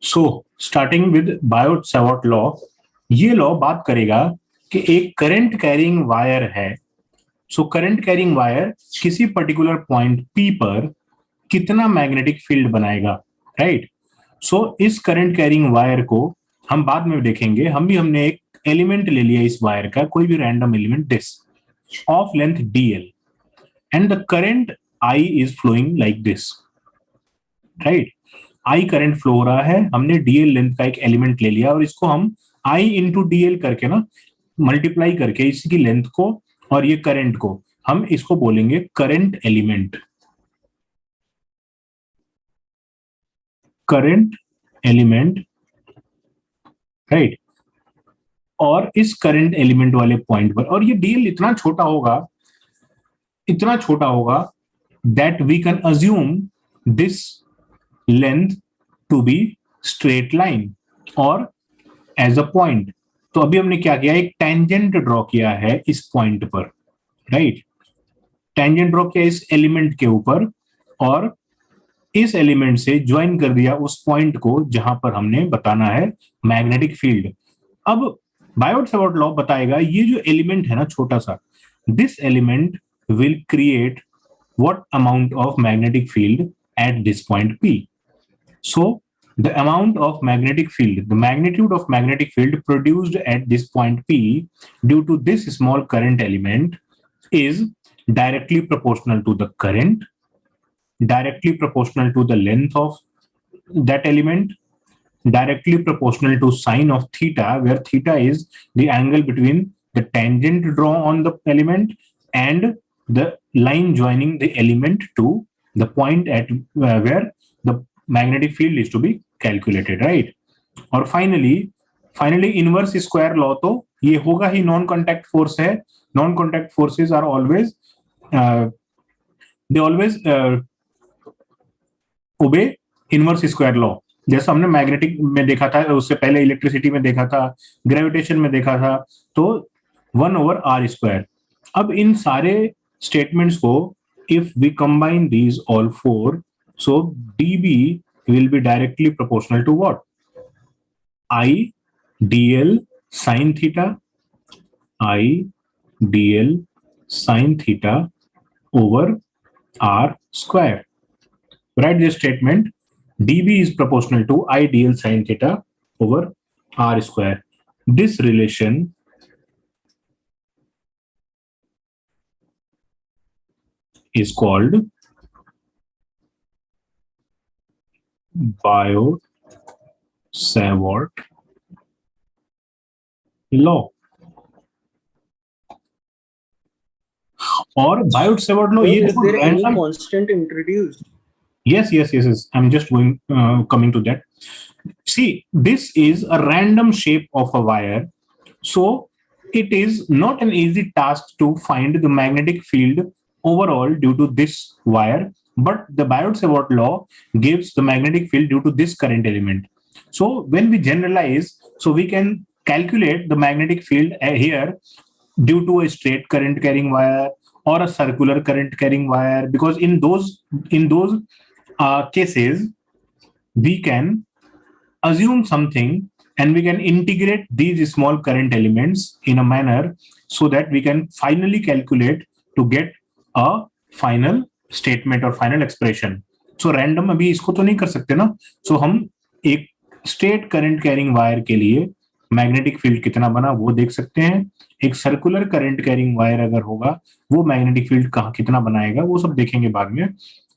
So starting with Biot Savart law, ये law बात करेगा कि एक करंट कैरिंग वायर है। सो करंट कैरिंग वायर किसी पर्टिकुलर पॉइंट पी पर कितना मैग्नेटिक फील्ड बनाएगा, राइट। सो इस करंट कैरिंग वायर को हम बाद में देखेंगे। हमने एक एलिमेंट ले लिया इस वायर का, कोई भी random element this of length dl and the current I is flowing like this, right. I current flow हो रहा है, हमने dl लेंथ का एक एलिमेंट ले लिया और इसको हम I इंटू dl करके ना मल्टीप्लाई करके इसकी लेंथ को और ये करंट को हम इसको बोलेंगे current element, current element, right. और इस करंट एलिमेंट वाले पॉइंट पर, और ये dl इतना छोटा होगा that we can assume this length to be straight line और एज अ पॉइंट। तो अभी हमने क्या किया, एक टेंजेंट ड्रॉ किया है इस पॉइंट पर, राइट। टेंजेंट ड्रॉ किया इस एलिमेंट के ऊपर और इस एलिमेंट से ज्वाइन कर दिया उस पॉइंट को जहां पर हमने बताना है मैग्नेटिक फील्ड। अब बायोट सावर्ट लॉ बताएगा ये जो एलिमेंट है ना छोटा सा, this element will create what amount of magnetic field at this point P. So the amount of magnetic field, the magnitude of magnetic field produced at this point P due to this small current element is directly proportional to the current, directly proportional to the length of that element, directly proportional to sine of theta, where theta is the angle between the tangent drawn on the element and the line joining the element to the point at where the magnetic field is to be calculated, right. और finally inverse square law तो ये होगा ही, non contact force है, non contact forces are always they always obey inverse square law. जैसा हमने magnetic में देखा था, उससे पहले इलेक्ट्रिसिटी में देखा था, ग्रेविटेशन में देखा था, तो 1/r²। अब इन सारे स्टेटमेंट्स को if we combine these all four, so dB will be directly proportional to what? I dl sin theta, I dl sin theta over r square. Write this statement: dB is proportional to I dl sin theta over r square. This relation is called Biot-Savart law. और Biot-Savart law, So ये is देखो there any random constant introduced? Yes. I'm just coming to that. See, this is a random shape of a wire. So it is not an easy task to find the magnetic field overall due to this wire, but the Biot-Savart law gives the magnetic field due to this current element. So when we generalize, so we can calculate the magnetic field here due to a straight current carrying wire or a circular current carrying wire, because in those cases we can assume something and we can integrate these small current elements in a manner so that we can finally calculate to get a final statement or final expression. So random अभी इसको तो नहीं कर सकते ना, so हम एक straight current carrying wire के लिए मैग्नेटिक फील्ड कितना बना वो देख सकते हैं। एक सर्कुलर करंट कैरिंग वायर अगर होगा वो मैग्नेटिक फील्ड कहाँ कितना बनाएगा वो सब देखेंगे बाद में।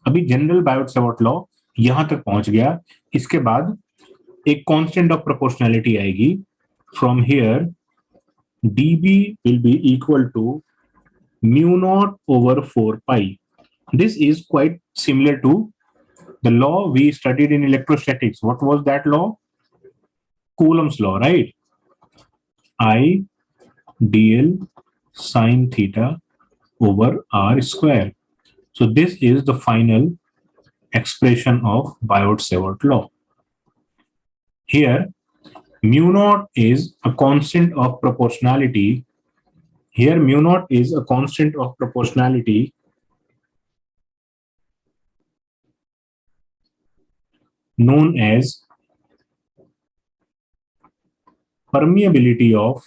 अभी जनरल बायोट-सावर्ट लॉ यहां तक पहुंच गया। इसके बाद एक कांस्टेंट ऑफ प्रोपोर्शनैलिटी आएगी। From here dB will be equal to mu naught over 4 pi. This is quite similar to the law we studied in electrostatics. What was that law? Coulomb's law, right? I dl sin theta over r square. So this is the final expression of Biot-Savart law. Here mu naught is a constant of proportionality. Here mu naught is a constant of proportionality known as permeability of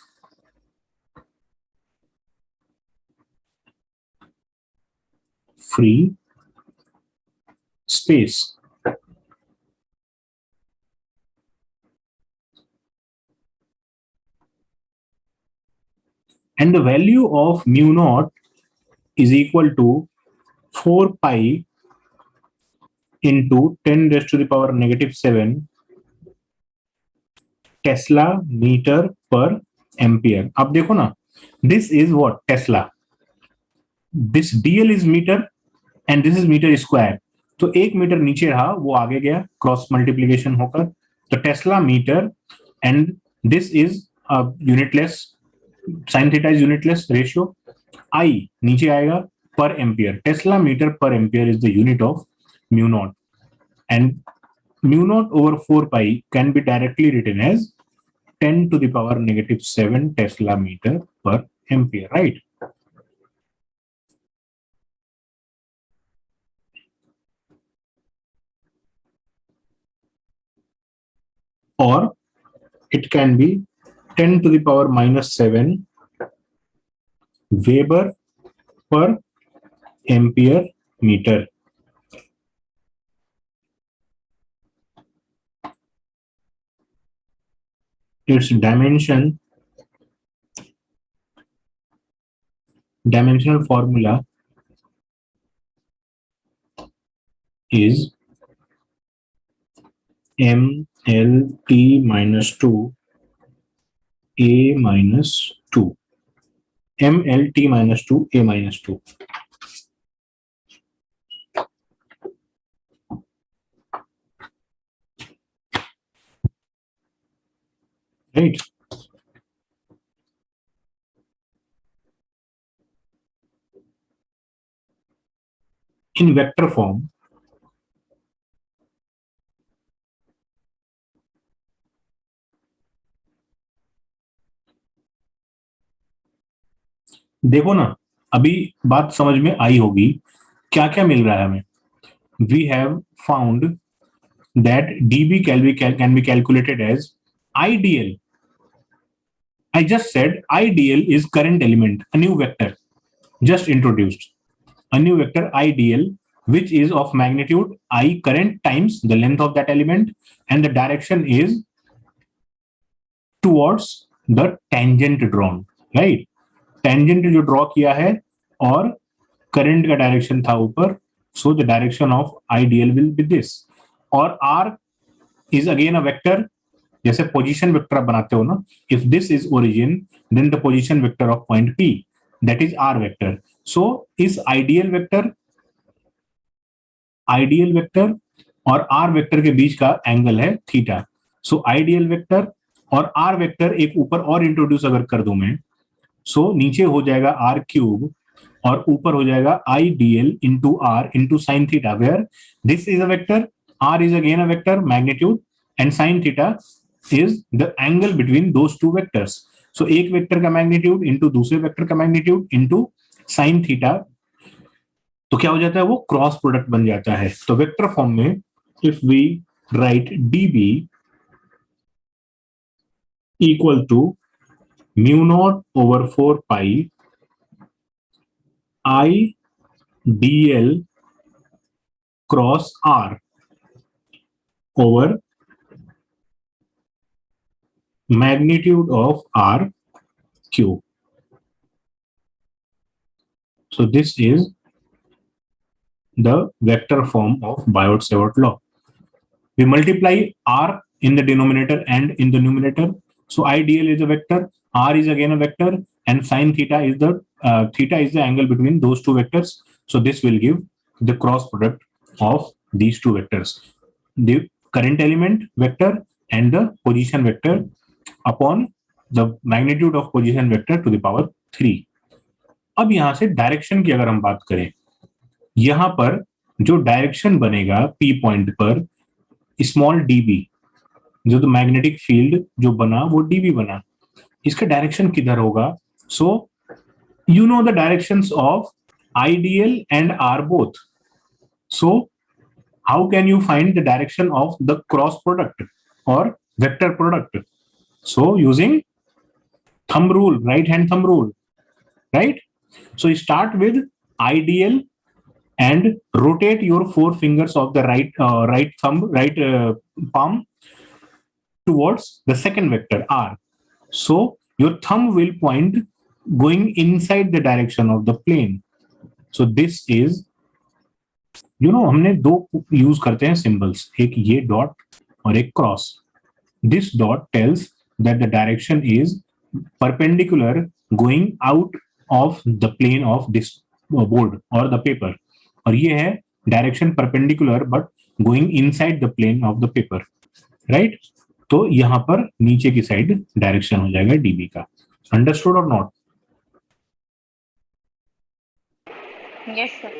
free space. And the value of mu naught is equal to 4 pi into 10 raised to the power negative 7 Tesla meter per ampere. अब देखो ना, this is what Tesla. This dl is meter and this is meter square. तो 1 metre नीचे रहा, वो आगे गया cross multiplication होकर. तो tesla metre and this is unitless, sine theta is unitless ratio. I नीचे आएगा पर एम्पियर. टेस्ला मीटर पर ampere is the unit of mu naught, and mu naught over 4 pi can be directly written as 10 to the power negative 7 Tesla meter per ampere, right? Or it can be 10 to the power minus 7 Weber per ampere meter. Its dimensional formula is mlt minus 2 a minus 2. mlt minus 2 a minus 2. Right? In vector form, देखो ना, अभी बात समझ में आई होगी क्या क्या मिल रहा है हमें. We have found that dB can be calculated as IDL. I just said IDL is current element, a new vector just introduced, a new vector IDL, which is of magnitude I current times the length of that element, and the direction is towards the tangent drawn, right? Tangent जो draw किया है और current का direction था ऊपर, so the direction of IDL will be this. और R is again a vector, जैसे position vector बनाते हो ना, if this is origin then the position vector of point P, that is R vector. So इस ideal vector और R vector के बीच का angle है थीटा. सो ideal vector और R vector एक ऊपर और इंट्रोड्यूस अगर कर दूं मैं, सो नीचे हो जाएगा R क्यूब और ऊपर हो जाएगा IDL into R into sin theta, where this is a vector, R is again a vector magnitude, and sin theta is the angle between those two vectors. So एक वेक्टर का magnitude into दूसरे vector का magnitude into sine theta, तो क्या हो जाता है, वो क्रॉस प्रोडक्ट बन जाता है. तो वेक्टर फॉर्म में if we write dB equal to mu naught over 4 pi IDL cross R over magnitude of R cube. So this is the vector form of Biot-Savart law. We multiply R in the denominator and in the numerator. So IDL is a vector, R is again a vector, and sin theta is the angle between those two vectors. So this will give the cross product of these two vectors, the current element vector and the position vector upon the magnitude of position vector to the power 3. अब यहां से direction की अगर हम बात करें, यहां पर जो डायरेक्शन बनेगा P पॉइंट पर स्मॉल dB, जो तो मैग्नेटिक फील्ड जो बना वो dB बना, इसका डायरेक्शन किधर होगा. So you know the directions of IDL and R both. So how can you find the direction of the cross product or vector product? So using thumb rule, right hand thumb rule, right? So you start with ideal and rotate your 4 fingers of the right thumb, right palm towards the second vector r. So your thumb will point going inside the direction of the plane. So this is, हमने दो use करते हैं symbols, एक ये dot और एक cross. This dot tells that the direction is perpendicular going out of the plane of this board or the paper. और ये है direction perpendicular but going inside the plane of the paper, right? तो यहाँ पर नीचे की side direction हो जाएगा डीबी का. अंडरस्टूड और नॉट? Yes, sir.